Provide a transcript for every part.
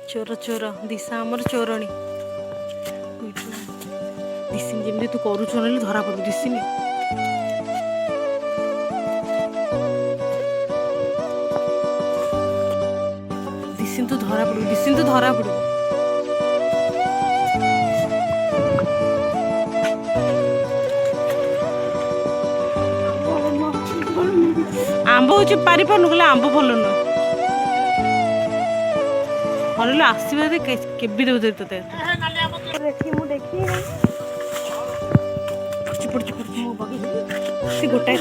चोर चोर दिशा आमर चोरणी दिसिनी जमी तू करुच ना धरा पड़ू दिसिनी दिसिन तू धरा पड़ू दिसिन तू धरा पड़ू आंब हूँ पारि पार कहले आंब भल नुह भल आसवे केबी देते तोते गोटाए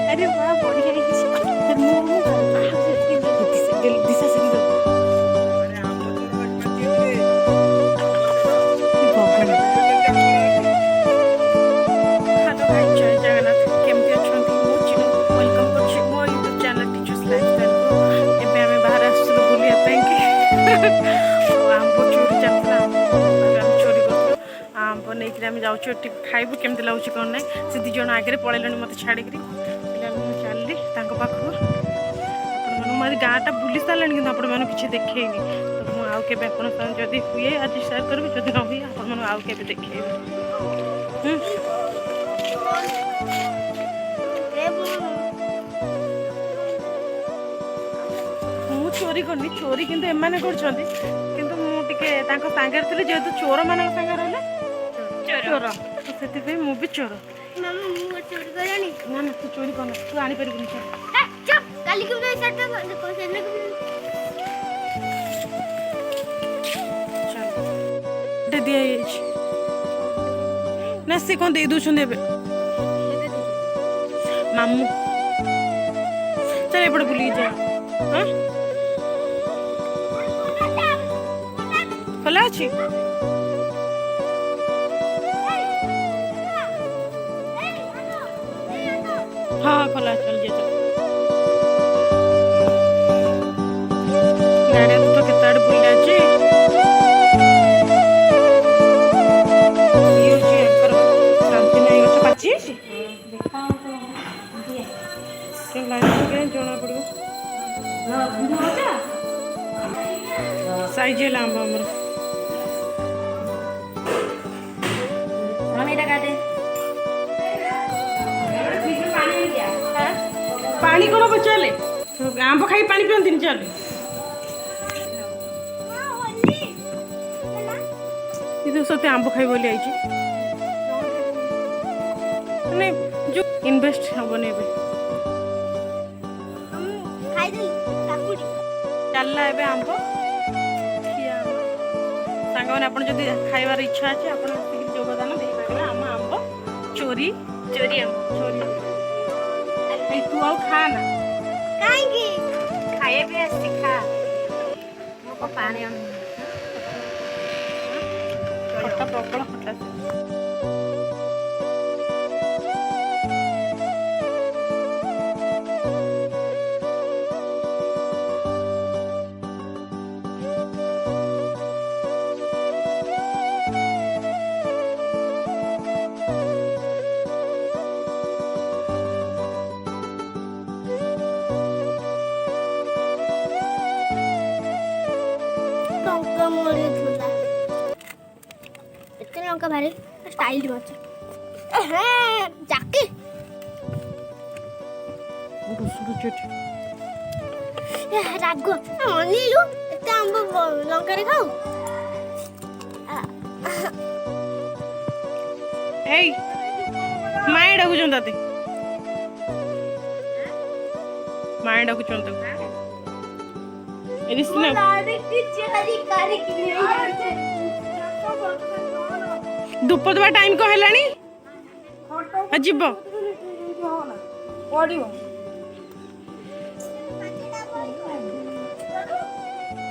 अरे बड़ा बढ़िया दिशा से जाऊँ खाइबू केमती लगुच कौन ना से दिज आगे पलैल मत छाड़ी पे चलि पाखु मैं गाँटा बुली सारे कि आपण मैंने किसी देखनी तो मुझे आउ के जदि हुए आज सेयार करी जदि न हुए आपण आउ के देखे मु चोरी करनी चोरी किंतु एमाने करछंती किंतु मु टिके तांको सांगे थी जेहेतु चोर मान सांगे रहले चोर तो से मु भी चोर ना ना तू चोरी करना तू आनी परिबनी दिया ना से कौन दे दूँ मामू चल एपटे बुल जा खोला अच्छी हाँ खोला चल जा चल गाड़ी तो केते आड़े बुल जाची शांति नहीं गछ पाची के लाइन के जोना पड़ो साइज लांब हमर हम एटा काटे पानी कौन बचाले आंब खाई पानी पियंती चल ये सत्य आंब खाई बोली आई जो इन्वेस्ट हेबनी चलला ए आंब सांग मैंने आप खाइबार इच्छा अच्छे आप योगदान दे पारे आम आंब चोरी चोरी आंब चोरी तू आउ खा ना कहीं खाए भी खा पानी खट्टा प्रबल खट्टा लंका भारी स्टाइल मारछ जाके राग अनिलु एते आंब लंका रे खाऊ ए माय डाकु चंदाते माय डाकु चंदा एरिसना धूप दबा टाइम को हेलानी जीव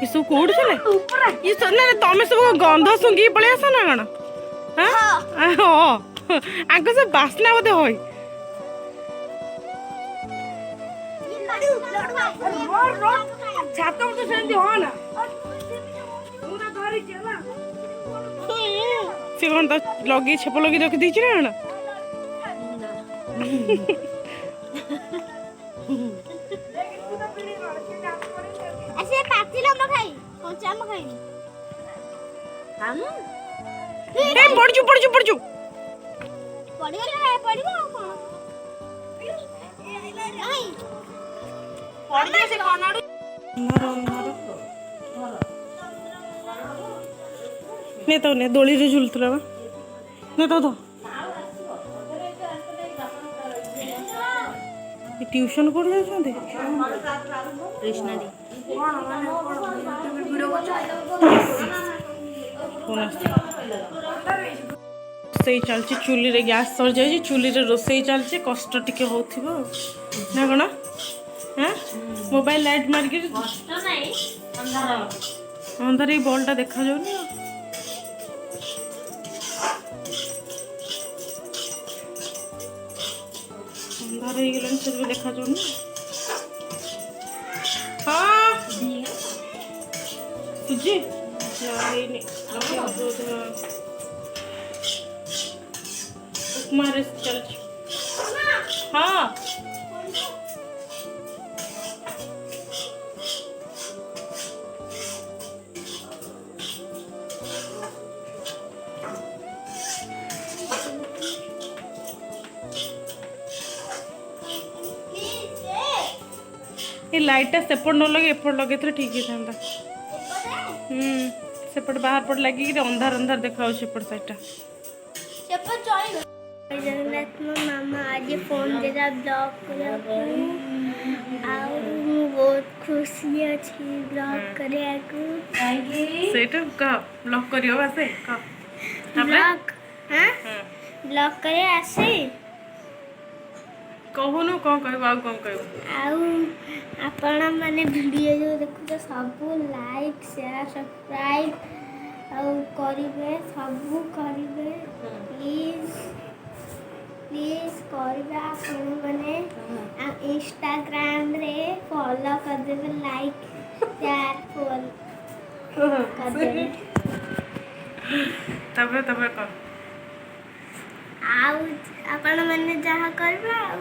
सब कौट चले तुम सब गंध सुंगी पलि आस ना कण हाँ आग सब बास्ना बोधे हो सी कौन तो लगे छेप लगे रखी दी ना कौन आम खाइबी आम ए पड़जू पड़जू पड़जू पड़गले पड़गो कोन नहीं पड़ले से कोनाडू मारो मारो ने तो ने दोली रे झुलतला बा ने तो ट्यूशन कोड जाउछंते कृष्णा दी रोसई चलती चूली रे गैस सर जाए चूली रे रोसई चलती कष्ट टिके होथिबो ना कोन हां मोबाइल लाइट मार के कष्ट नहीं अंधार अंदर ही बॉलटा देखा जाउनी अंधार ही गेलन से देखा जाउनी हां तुझे नहीं उपमा रे चल हाँ ये लाइटा सेपट न लगे एपट लगे तो ठीक ही था सेपट बाहर पट लगी अंधार अंधार देखा सेपट साइडटा जगन्नाथ मो मामा आज फोन देला ब्लॉग कर बहुत खुशी अच्छी ब्लॉग करे सेटा का ब्लॉग करियो बासे का ब्लॉग हां ब्लॉग करे आसे कहूनु कौन कहबो आ कौन कहबो आउ आपण माने वीडियो जो देखु तो सब लाइक शेयर सब्सक्राइब आउ करिवे सब करिवे प्लीज प्लीज करबा आपण माने इंस्टाग्राम रे फॉलो कर देबे लाइक शेयर फॉलो कर देबे तबे कर आउ आपण माने जहा करबा आउ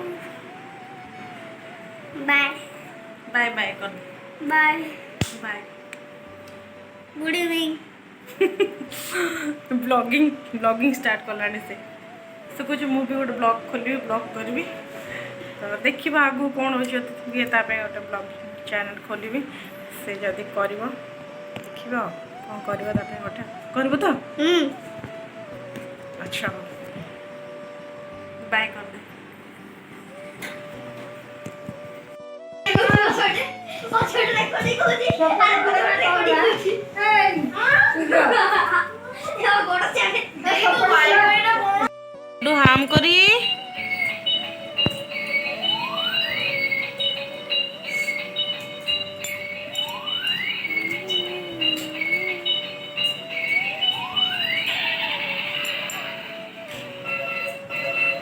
बाय बाय बाय कर bye bye good evening blogging start कलानी से कुछ मु भी गोटे ब्लॉग खोलि ब्लॉग करी तो देखा आगू कौन हो गोटे ब्लॉग चैनल खोलि से जदि कर देखा कौन कर गोटे कर तो अच्छा बाय कर दे हाम करी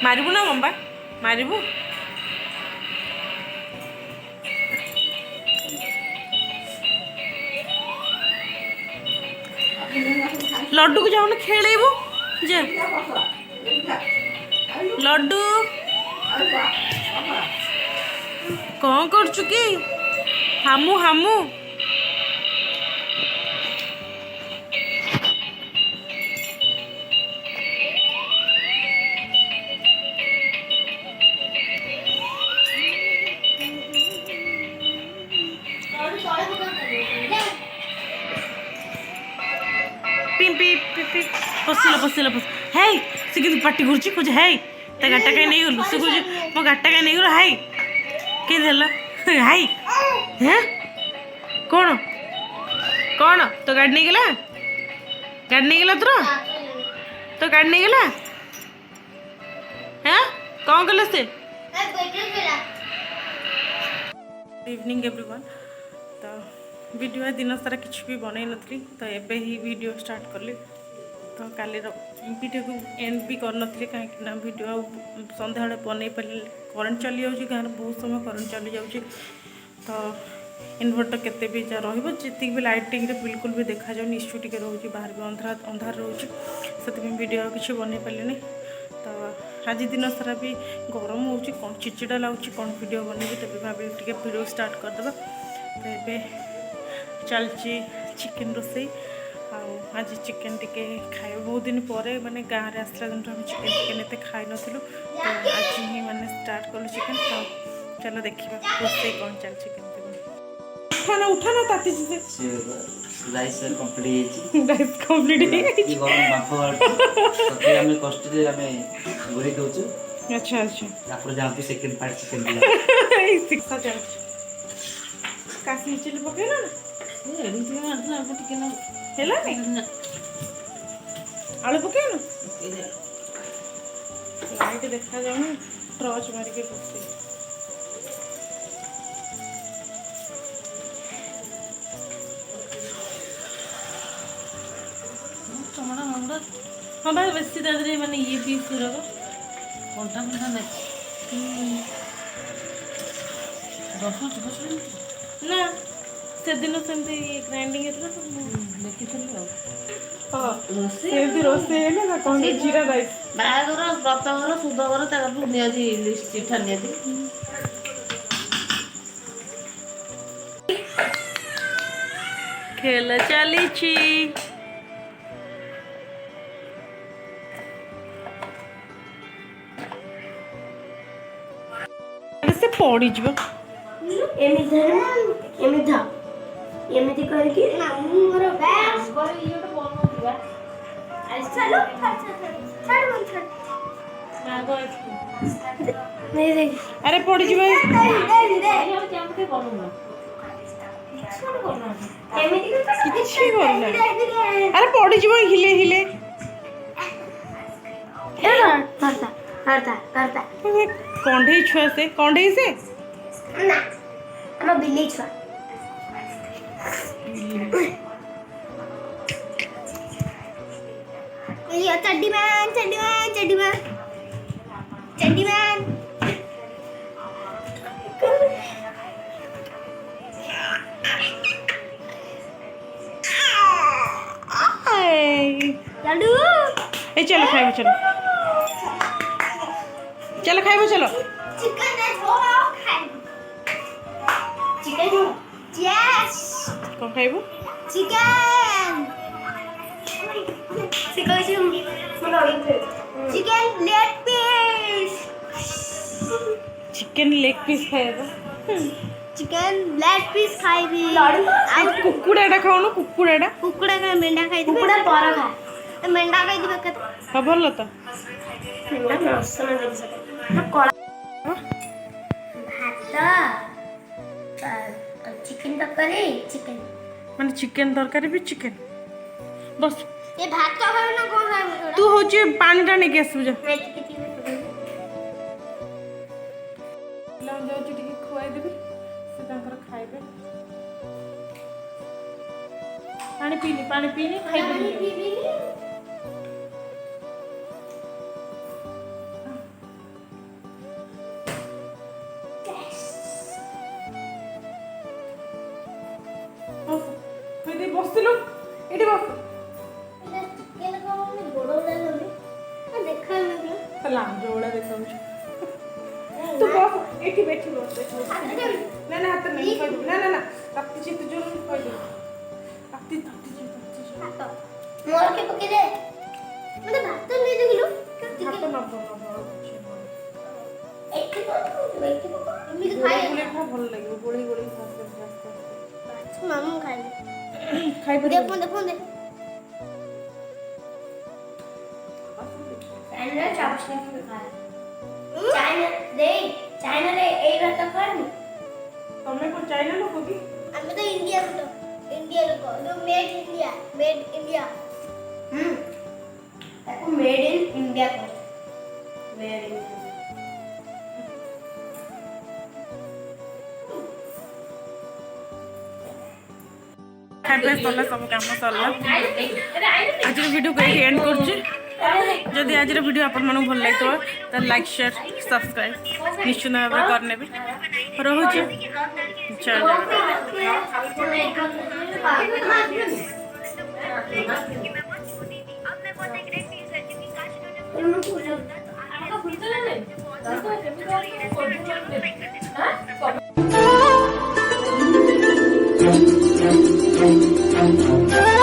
मारिबु ना मम्बा मारिबु लड्डू को जाऊन खेलेबु जे लड्डू कौन कर चुकी हामू हामू पसिला हे से कि पार्टी करुची कुछ हे ता गाटा कहीं नहीं गलु से कुछ मो गाटा कहीं नहीं गलु हाय के देला हाय हैं कौन कौन तो गाड़ी नहीं गला तो गाड़ी नहीं गला हैं कौन गला से इवनिंग एवरीवन तो वीडियो दिन सारा किसी भी बनई नी तो एबे ही वीडियो स्टार्ट कली तो काली वीडियो को एंड भी करन कहीं वीडियो सन्ध्या बन पारे करेन्ट चली जाऊँगी गाँव बहुत समय करेन्ट चली जाऊँगी तो इनवर्टर केते भी जी भी लाइटिंग बिल्कुल भी देखा जाऊनी इश्यू टी रोचे बाहर भी अंधार रोचे से वीडियो किसी बन पारे तो आज दिन सारा भी गरम हो कौन चिड़चिड़ा लगुच कौन वीडियो बन तेज भाव वीडियो स्टार्ट करदे तो ये चलती चिकेन रोसई आज चिकेन टिके खाए बहुत दिन पर माने गाँव में आसला दिन आम चिकेन चिकेन एत खाई नुँ तो आज ही माने स्टार्ट कलु चिकेन तो चलो देखा रोसई कौन चलती केमती उठाना उठाना ताती से राइस कंप्लीट राइस कंप्लीट ये गरम बाफ तथे हमें कष्ट रे हमें घोरी दउछु अच्छा अच्छा तापर जांतु सेकंड पार्ट चिकन दिला शिक्षा चलती काश्मीर चिली पकड़ ना एडी चिकन आतला अब टिके ना हेला नहीं आलू पकड़ ना लाइट देखा जाऊँ टॉर्च मार के रोसई चमड़ा मंगड़ा हाँ भाई बेसी दादरे माने ये पीस रहो कोंटा कोंटा नहीं रसुन रसुन ना से दिन सेमती ग्राइंडिंग हेतला तो देखि थली हो हां सेमती रोसई है ना कौन जीरा राइस बागर व्रतगर सुधगर ताकू नियति लिस्ट चिठा नियति खेल चली से पड़ी जीव एमिति करके ना मोर बैग बर ये तो बनो दिबा चलो छाड़ नहीं देख अरे पड़ी जीव दे केमते बनूना एमिति किछि करना अरे पड़ी जीव हिले हिले करता कंढे छुआ से कंढे से ना हम बिल्ली छुआ ये चड्डी मैन लाडू ए चलो खाइबो चलो खाइबो चलो चिकन है थोड़ा खाए चिकन यस कौन खाइबो chicken leg piece chicken leg piece खाइबो चिकन लेग पीस खाइबी आ कुकुड़ाटा खाउनु कुकुड़ाटा कुकुड़ा का मेंढा खाइ कुकुड़ा पर खा मेंढा खाइ दिबे कत हा भलो त मेंढा नसन दे सके कला भात चिकन तरकारी चिकन माने चिकन तरकारी भी चिकन बस ये भात तो खावे ना कोन खावे तू होची पानी टा नहीं आसबु जा मैं किती लाउ जाउची टिके खुआई देबी से तांकर खाइबे पानी पीनी खाइबे बसलु एटी बस चिकन को मैं गोड़ो लागले देखा लागले लाम जोड़ा देखौ तू बस एटी बैठी बस ना ना हाथ नहीं कोई ना ना ना ताती चित जोर कोई दे ताती मोर के पके दे मतलब भात तो नहीं देखिलो हाथ चिकन ना एक को इमिति खाए गोली खा भल लागियो गोली खा से जास्त मामू खाए खाइ दे फोन दे चाइना चावल से खाए चाइना रे ए भात करनी तमे को चाइना लोग की हम तो इंडिया लोग जो मेड इंडिया ताको मेड इन इंडिया को मेड इन खाइबे सरला सब काम सरला आज वीडियो को एंड करछि जदि आज वीडियो आपण मन भल लागतो त लाइक शेयर सब्सक्राइब निश्चित भाव करने भी रहुछि चल Thank you.